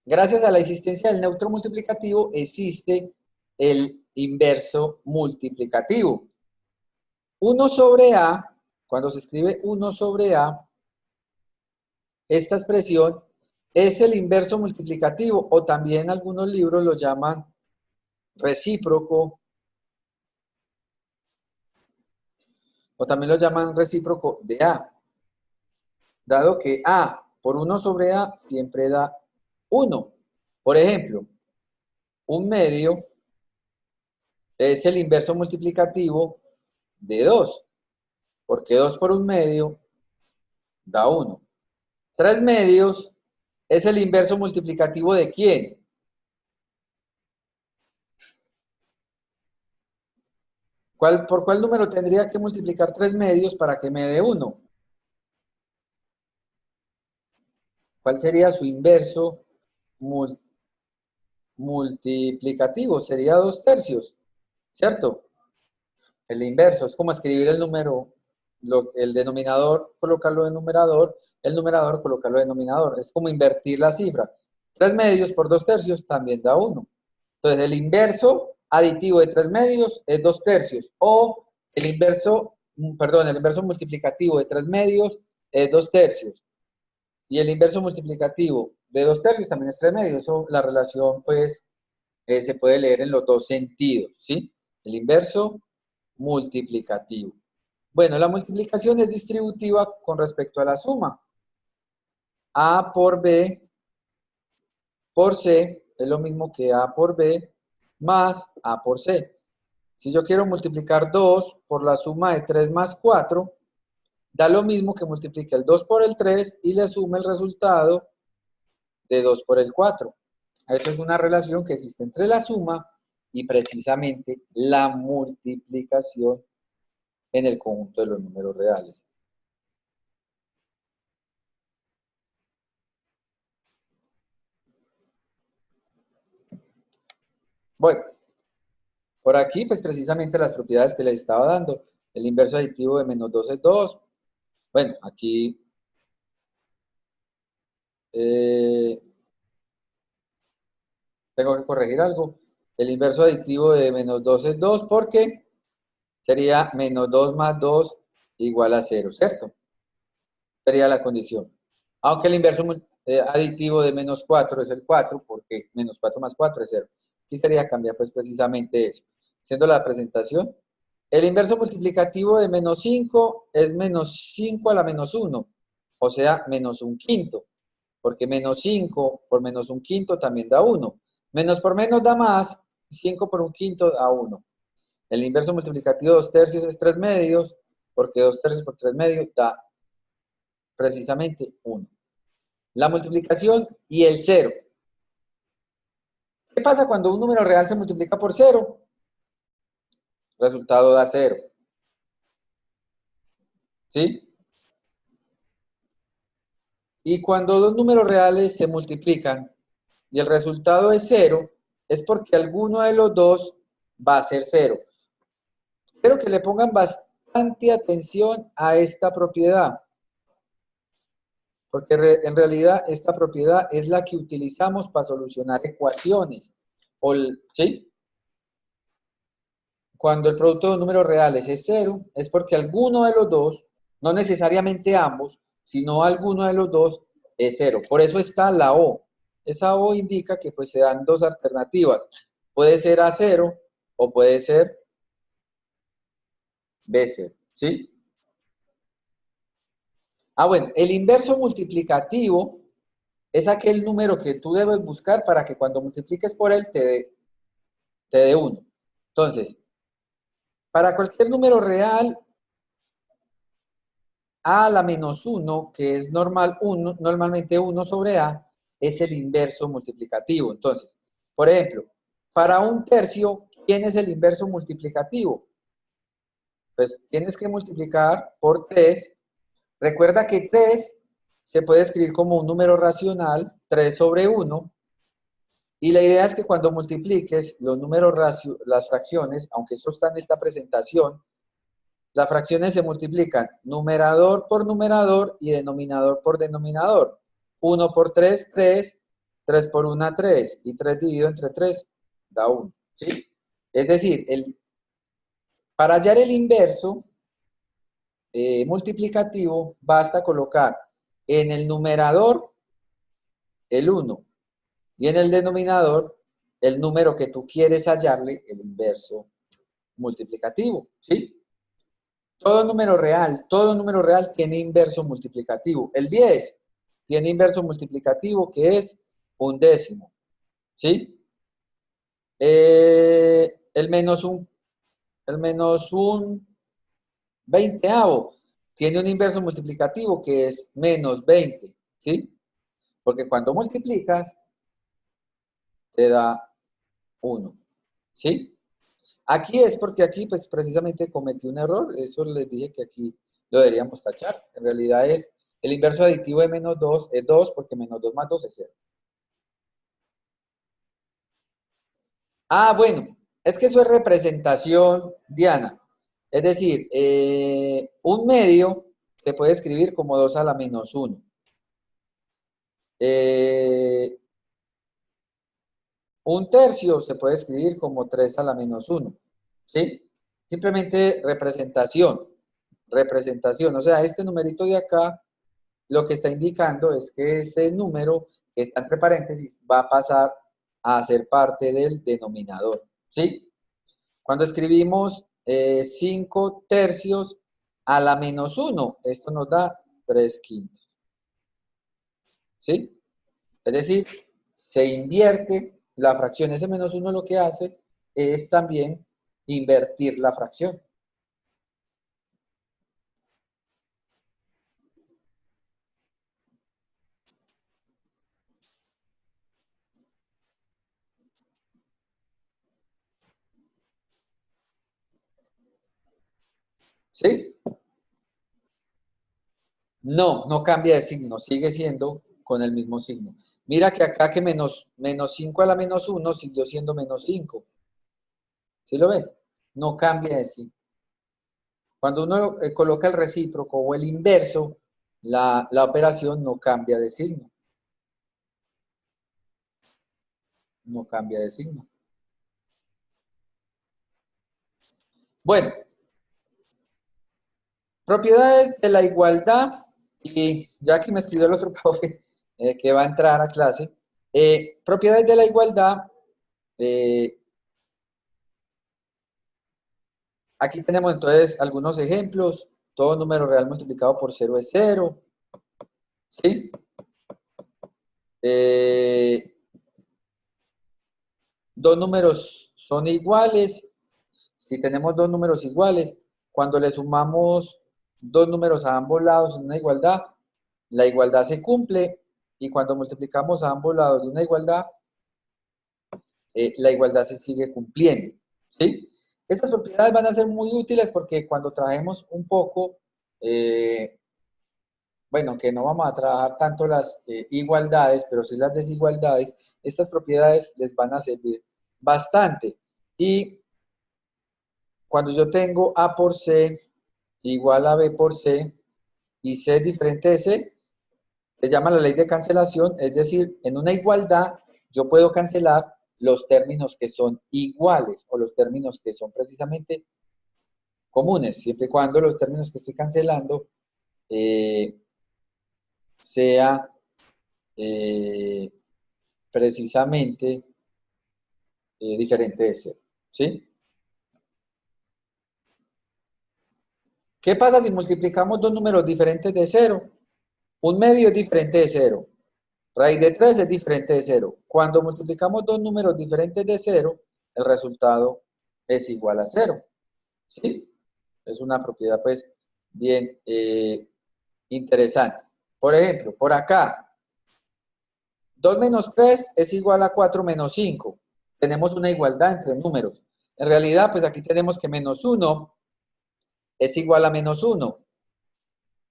gracias a la existencia del neutro multiplicativo, existe el inverso multiplicativo. 1 sobre A, cuando se escribe 1 sobre A, esta expresión es el inverso multiplicativo, o también algunos libros lo llaman recíproco, o también lo llaman recíproco de A, dado que A por 1 sobre A siempre da 1. Por ejemplo, un medio es el inverso multiplicativo de 2, porque 2 por un medio da 1. 3 medios es el inverso multiplicativo de ¿quién? ¿Por cuál número tendría que multiplicar 3 medios para que me dé 1? ¿Cuál sería su inverso multiplicativo? Sería 2 tercios, ¿cierto? El inverso es como escribir el número, el denominador, colocarlo en numerador, el numerador, colocarlo en denominador. Es como invertir la cifra. 3 medios por 2 tercios también da 1. Entonces, el inverso aditivo de 3 medios es 2 tercios. O el inverso multiplicativo de 3 medios es 2 tercios. Y el inverso multiplicativo de 2 tercios también es 3 medios. Eso, la relación, pues, se puede leer en los dos sentidos, ¿sí? El inverso multiplicativo. Bueno, la multiplicación es distributiva con respecto a la suma. A por B por C es lo mismo que A por B más A por C. Si yo quiero multiplicar 2 por la suma de 3 más 4, da lo mismo que multiplique el 2 por el 3 y le sume el resultado de 2 por el 4. Esa es una relación que existe entre la suma y precisamente la multiplicación en el conjunto de los números reales. Bueno, por aquí, pues precisamente las propiedades que les estaba dando. El inverso aditivo de menos 2 es 2. Bueno, aquí tengo que corregir algo. El inverso aditivo de menos 2 es 2 porque sería menos 2 más 2 igual a 0, ¿cierto? Sería la condición. Aunque el inverso aditivo de menos 4 es el 4, porque menos 4 más 4 es 0. Aquí sería cambiar pues precisamente eso. Haciendo la presentación, el inverso multiplicativo de menos 5 es menos 5 a la menos 1, o sea, menos un quinto, porque menos 5 por menos un quinto también da 1. Menos por menos da más, 5 por un quinto da 1. El inverso multiplicativo de 2 tercios es 3 medios, porque 2 tercios por 3 medios da precisamente 1. La multiplicación y el 0. ¿Qué pasa cuando un número real se multiplica por 0? Resultado da 0. ¿Sí? Y cuando dos números reales se multiplican y el resultado es 0, es porque alguno de los dos va a ser 0. Quiero que le pongan bastante atención a esta propiedad, porque en realidad esta propiedad es la que utilizamos para solucionar ecuaciones. ¿Sí? Cuando el producto de números reales es 0, es porque alguno de los dos, no necesariamente ambos, sino alguno de los dos es 0. Por eso está la O. Esa O indica que pues se dan dos alternativas. Puede ser A0 o puede ser B0. ¿Sí? Bueno, el inverso multiplicativo es aquel número que tú debes buscar para que cuando multipliques por él te dé 1. Entonces, para cualquier número real, A a la menos 1, que es normalmente 1 sobre A, es el inverso multiplicativo. Entonces, por ejemplo, para un tercio, ¿quién es el inverso multiplicativo? Pues tienes que multiplicar por 3. Recuerda que 3 se puede escribir como un número racional, 3 sobre 1. Y la idea es que cuando multipliques los números las fracciones, aunque esto está en esta presentación, las fracciones se multiplican numerador por numerador y denominador por denominador. 1 por 3, 3. 3 por 1, 3. Y 3 dividido entre 3 da 1. ¿Sí? Es decir, para hallar el inverso multiplicativo, basta colocar en el numerador el 1 y en el denominador el número que tú quieres hallarle el inverso multiplicativo. ¿Sí? Todo número real tiene inverso multiplicativo. El 10 tiene inverso multiplicativo que es un décimo. ¿Sí? El menos un veinteavo tiene un inverso multiplicativo que es menos 20. ¿Sí? Porque cuando multiplicas, te da 1. ¿Sí? Aquí es porque aquí, pues, precisamente cometí un error. Eso les dije que aquí lo deberíamos tachar. En realidad es, el inverso aditivo de menos 2 es 2 porque menos 2 más 2 es 0. Ah, bueno, es que eso es representación, Diana. Es decir, un medio se puede escribir como 2 a la menos 1. Un tercio se puede escribir como 3 a la menos 1. ¿Sí? Simplemente representación. Representación. O sea, este numerito de acá lo que está indicando es que este número que está entre paréntesis va a pasar a ser parte del denominador. ¿Sí? Cuando escribimos 5 tercios a la menos 1, esto nos da 3 quintos. ¿Sí? Es decir, se invierte la fracción. Ese menos 1 lo que hace es también invertir la fracción. ¿Sí? No, no cambia de signo, sigue siendo con el mismo signo. Mira que acá que menos 5 a la menos 1 siguió siendo menos 5. ¿Sí lo ves? No cambia de signo. Cuando uno coloca el recíproco o el inverso, la operación no cambia de signo. No cambia de signo. Bueno, propiedades de la igualdad, y ya que me escribió el otro profe que va a entrar a clase, propiedades de la igualdad, eh, aquí tenemos entonces algunos ejemplos. Todo número real multiplicado por 0 es 0. ¿Sí? Dos números son iguales. Si tenemos dos números iguales, cuando le sumamos dos números a ambos lados en una igualdad, la igualdad se cumple. Y cuando multiplicamos a ambos lados de una igualdad, la igualdad se sigue cumpliendo. ¿Sí? Estas propiedades van a ser muy útiles porque cuando trabajemos un poco, bueno, que no vamos a trabajar tanto las igualdades, pero sí las desigualdades, estas propiedades les van a servir bastante. Y cuando yo tengo A por C igual a B por C y C es diferente de C, se llama la ley de cancelación, es decir, en una igualdad yo puedo cancelar los términos que son iguales o los términos que son precisamente comunes, siempre y cuando los términos que estoy cancelando sea eh, precisamente diferente de cero. ¿Sí? ¿Qué pasa si multiplicamos dos números diferentes de cero? Un medio es diferente de cero. Raíz de 3 es diferente de cero. Cuando multiplicamos dos números diferentes de cero, el resultado es igual a cero. ¿Sí? Es una propiedad, pues, bien interesante. Por ejemplo, por acá, 2 menos 3 es igual a 4 menos 5. Tenemos una igualdad entre números. En realidad, pues aquí tenemos que menos 1 es igual a menos 1,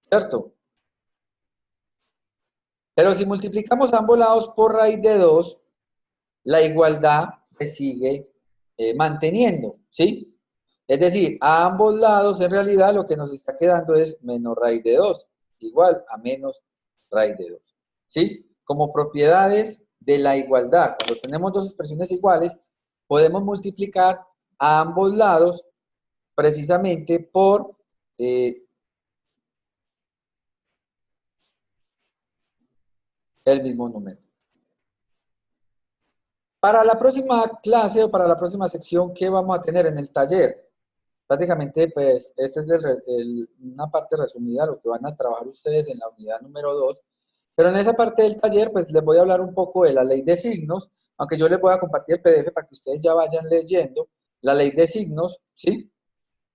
¿cierto? Pero si multiplicamos ambos lados por raíz de 2, la igualdad se sigue manteniendo, ¿sí? Es decir, a ambos lados en realidad lo que nos está quedando es menos raíz de 2, igual a menos raíz de 2, ¿sí? Como propiedades de la igualdad, cuando tenemos dos expresiones iguales, podemos multiplicar a ambos lados precisamente por el mismo número. Para la próxima clase o para la próxima sección, ¿qué vamos a tener en el taller? Prácticamente, pues, esta es una parte resumida de lo que van a trabajar ustedes en la unidad número 2. Pero en esa parte del taller, pues, les voy a hablar un poco de la ley de signos, aunque yo les voy a compartir el PDF para que ustedes ya vayan leyendo. La ley de signos, ¿sí?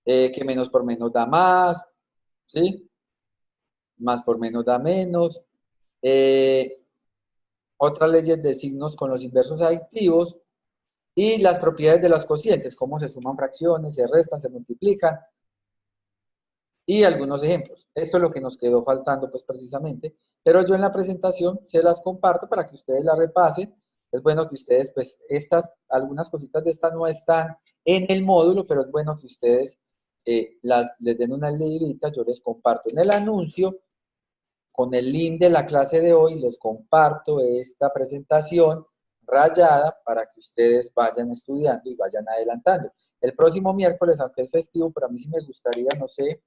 Que menos por menos da más, ¿sí? Más por menos da menos. Otras leyes de signos con los inversos adictivos. Y las propiedades de las cocientes, cómo se suman fracciones, se restan, se multiplican, y algunos ejemplos. Esto es lo que nos quedó faltando, pues, precisamente, pero yo en la presentación se las comparto para que ustedes la repasen. Es bueno que ustedes, pues, algunas cositas de estas no están en el módulo, pero es bueno que ustedes les den una leidita. Yo les comparto en el anuncio, con el link de la clase de hoy, les comparto esta presentación rayada para que ustedes vayan estudiando y vayan adelantando. El próximo miércoles, aunque es festivo, pero a mí sí me gustaría, no sé,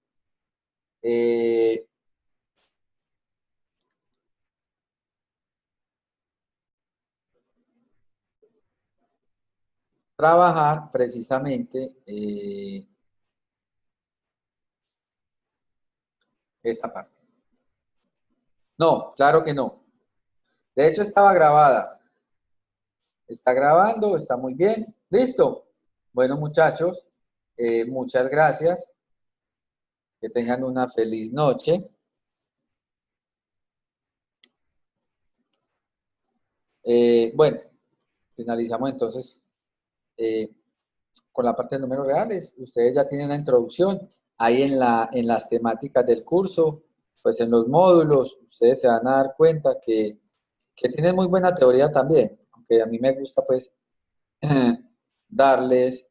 trabajar precisamente esta parte. No, claro que no. De hecho, estaba grabada. Está grabando, está muy bien. ¿Listo? Bueno, muchachos, muchas gracias. Que tengan una feliz noche. Bueno, finalizamos entonces con la parte de números reales. Ustedes ya tienen la introducción. Ahí en las temáticas del curso, pues en los módulos, ustedes se van a dar cuenta que tienen muy buena teoría también, aunque a mí me gusta pues darles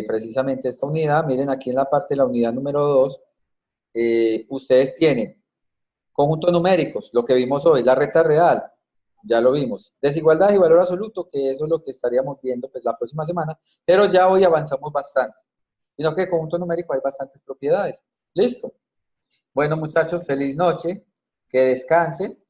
precisamente esta unidad. Miren aquí en la parte de la unidad número 2, ustedes tienen conjuntos numéricos, lo que vimos hoy, la recta real, ya lo vimos. Desigualdad y valor absoluto, que eso es lo que estaríamos viendo pues la próxima semana, pero ya hoy avanzamos bastante. Sino que conjunto numérico hay bastantes propiedades. Listo. Bueno, muchachos, feliz noche, que descansen.